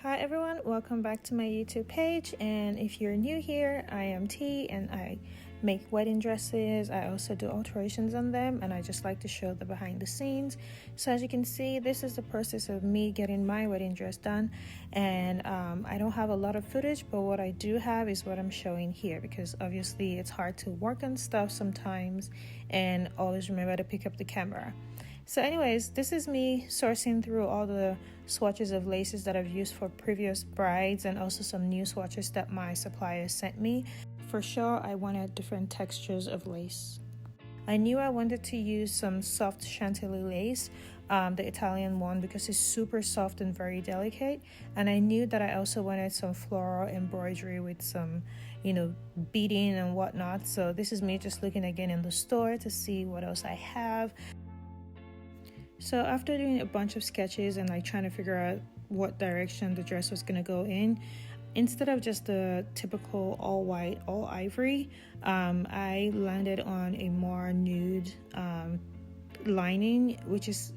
Hi everyone, welcome back to my YouTube page, and if you're new here, I am T and I make wedding dresses. I also do alterations on them, and I just like to show the behind the scenes. So as you can see, this is the process of me getting my wedding dress done, and I don't have a lot of footage, but what I do have is what I'm showing here, because obviously it's hard to work on stuff sometimes and always remember to pick up the camera. So anyways, this is me sourcing through all the swatches of laces that I've used for previous brides, and also some new swatches that my supplier sent me. For sure, I wanted different textures of lace. I knew I wanted to use some soft chantilly lace, the Italian one, because it's super soft and very delicate. And I knew that I also wanted some floral embroidery with some, beading and whatnot. So this is me just looking again in the store to see what else I have. So after doing a bunch of sketches and trying to figure out what direction the dress was gonna go in, instead of just the typical all white, all ivory, I landed on a more nude lining, which is,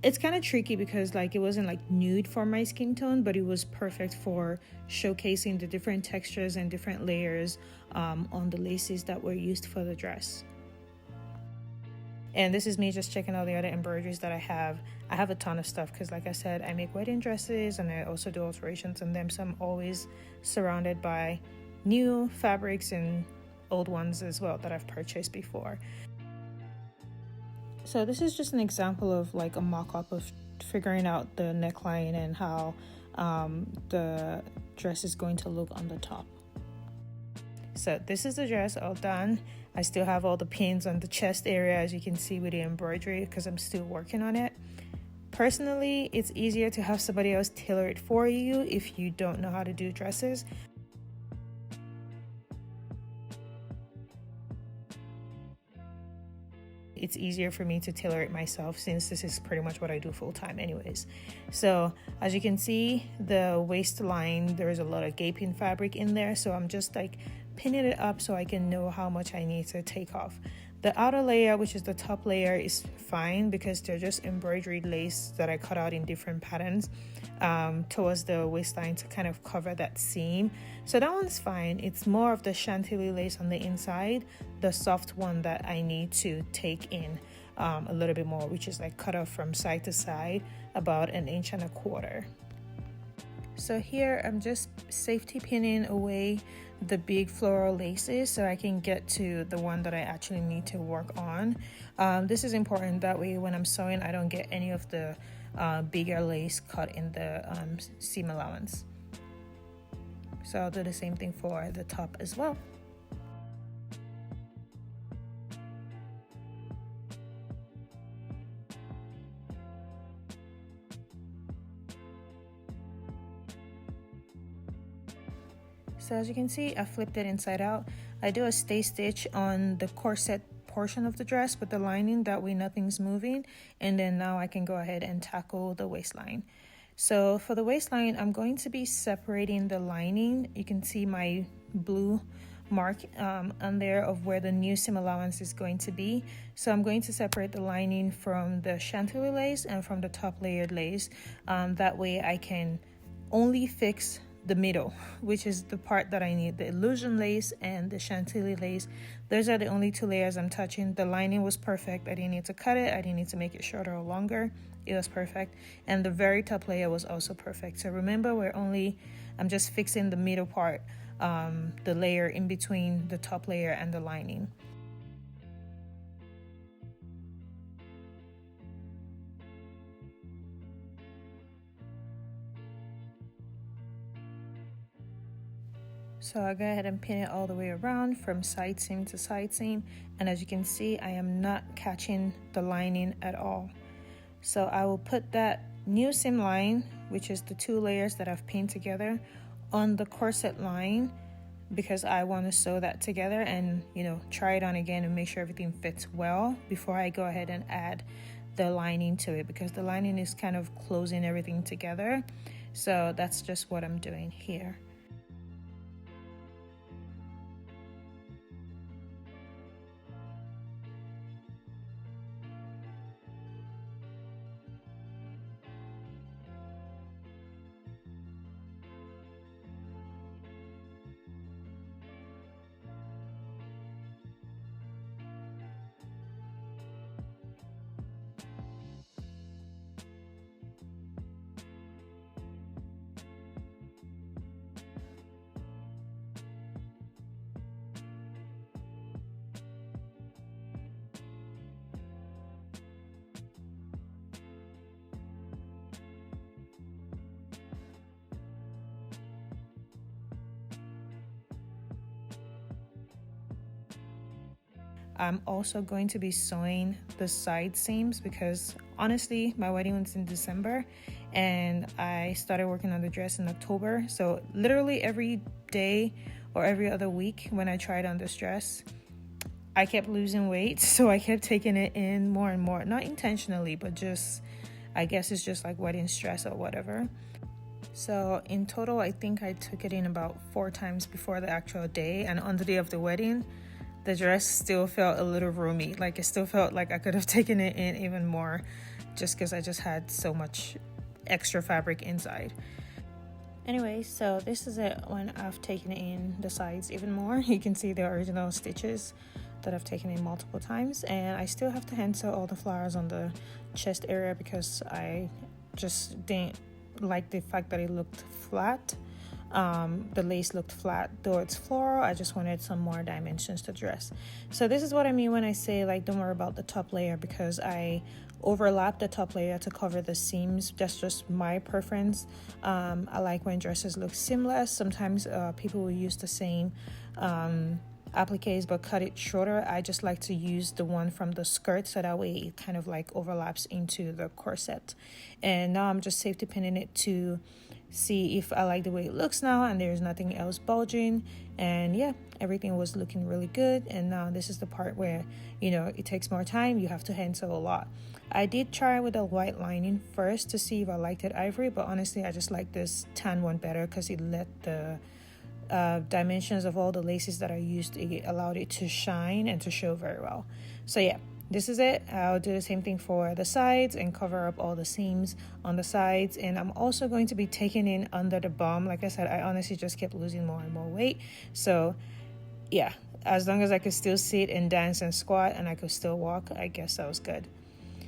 it's kind of tricky because it wasn't nude for my skin tone, but it was perfect for showcasing the different textures and different layers on the laces that were used for the dress. And this is me just checking all the other embroideries that I have. I have a ton of stuff because, like I said, I make wedding dresses and I also do alterations on them. So I'm always surrounded by new fabrics and old ones as well that I've purchased before. So this is just an example of a mock-up of figuring out the neckline and how the dress is going to look on the top. So this is the dress all done. I still have all the pins on the chest area, as you can see, with the embroidery, because I'm still working on it. Personally, it's easier to have somebody else tailor it for you if you don't know how to do dresses. It's easier for me to tailor it myself, since this is pretty much what I do full time anyways. So as you can see, the waistline, there's a lot of gaping fabric in there, so I'm just pinning it up so I can know how much I need to take off. The outer layer, which is the top layer, is fine because they're just embroidered lace that I cut out in different patterns towards the waistline to kind of cover that seam. So that one's fine. It's more of the chantilly lace on the inside, the soft one, that I need to take in a little bit more, which is cut off from side to side about 1.25 inches. So here I'm just safety pinning away the big floral laces so I can get to the one that I actually need to work on. This is important, that way when I'm sewing I don't get any of the bigger lace cut in the seam allowance. So I'll do the same thing for the top as well. So as you can see, I flipped it inside out. I do a stay stitch on the corset portion of the dress with the lining, that way nothing's moving, and then now I can go ahead and tackle the waistline. So for the waistline, I'm going to be separating the lining. You can see my blue mark on there of where the new seam allowance is going to be. So I'm going to separate the lining from the chantilly lace and from the top layered lace. That way I can only fix the middle, which is the part that I need, the illusion lace and the chantilly lace. Those are the only two layers I'm touching. The lining was perfect. I didn't need to cut it. I didn't need to make it shorter or longer. It was perfect. And the very top layer was also perfect. So remember, I'm just fixing the middle part, the layer in between the top layer and the lining. So I'll go ahead and pin it all the way around from side seam to side seam. And as you can see, I am not catching the lining at all. So I will put that new seam line, which is the two layers that I've pinned together, on the corset line, because I want to sew that together and, try it on again and make sure everything fits well before I go ahead and add the lining to it, because the lining is kind of closing everything together. So that's just what I'm doing here. I'm also going to be sewing the side seams because honestly my wedding was in December and I started working on the dress in October. So literally every day or every other week when I tried on this dress, I kept losing weight. So I kept taking it in more and more, not intentionally, but just, I guess it's just like wedding stress or whatever. So in total, I think I took it in about 4 times before the actual day, and on the day of the wedding, the dress still felt a little roomy. Like it still felt like I could have taken it in even more just because I just had so much extra fabric inside. Anyway, so this is it when I've taken in the sides even more. You can see the original stitches that I've taken in multiple times, and I still have to hand sew all the flowers on the chest area because I just didn't like the fact that it looked flat. The lace looked flat, though it's floral. I just wanted some more dimensions to dress. So this is what I mean when I say like don't worry about the top layer, because I overlap the top layer to cover the seams. That's just my preference. I like when dresses look seamless. Sometimes people will use the same appliques but cut it shorter. I just like to use the one from the skirt so that way it kind of like overlaps into the corset. And now I'm just safety pinning it to see if I like the way it looks now, and there's nothing else bulging. And yeah, everything was looking really good. And now this is the part where, you know, it takes more time. You have to hand sew a lot. I did try with a white lining first to see if I liked it ivory, but honestly I just like this tan one better because it let the dimensions of all the laces that I used, it allowed it to shine and to show very well. So yeah, this is it. I'll do the same thing for the sides and cover up all the seams on the sides. And I'm also going to be taking in under the bum. Like I said, I honestly just kept losing more and more weight. So yeah, as long as I could still sit and dance and squat and I could still walk, I guess that was good.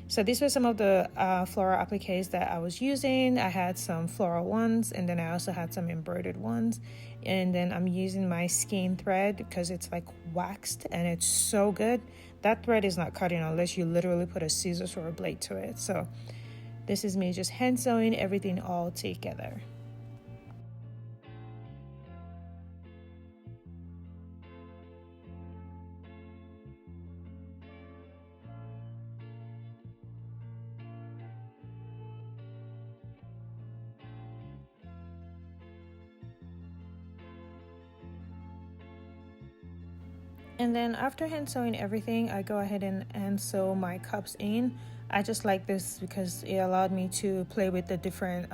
So these were some of the floral appliques that I was using. I had some floral ones, and then I also had some embroidered ones. And then I'm using my skein thread because it's like waxed and it's so good. That thread is not cutting unless you literally put a scissors or a blade to it. So this is me just hand sewing everything all together. And then after hand sewing everything, I go ahead and sew my cups in. I just like this because it allowed me to play with the different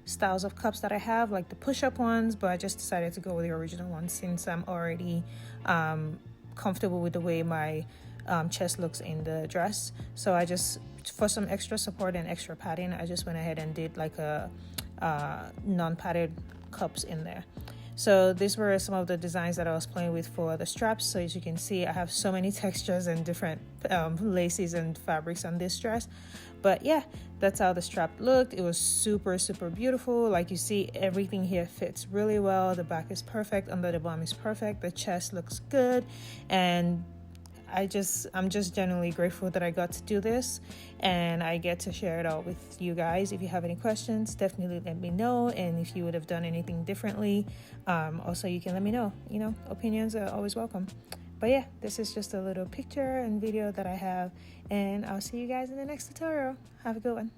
styles of cups that I have, like the push-up ones, but I just decided to go with the original ones since I'm already comfortable with the way my chest looks in the dress. So I just, for some extra support and extra padding, I just went ahead and did like a non-padded cups in there. So these were some of the designs that I was playing with for the straps. So as you can see, I have so many textures and different laces and fabrics on this dress. But yeah, that's how the strap looked. It was super, super beautiful. Like you see, everything here fits really well. The back is perfect, under the bum is perfect. The chest looks good. And I'm just genuinely grateful that I got to do this and I get to share it all with you guys. If you have any questions, definitely let me know. And if you would have done anything differently, also you can let me know. You know, opinions are always welcome. But yeah, this is just a little picture and video that I have, and I'll see you guys in the next tutorial. Have a good one.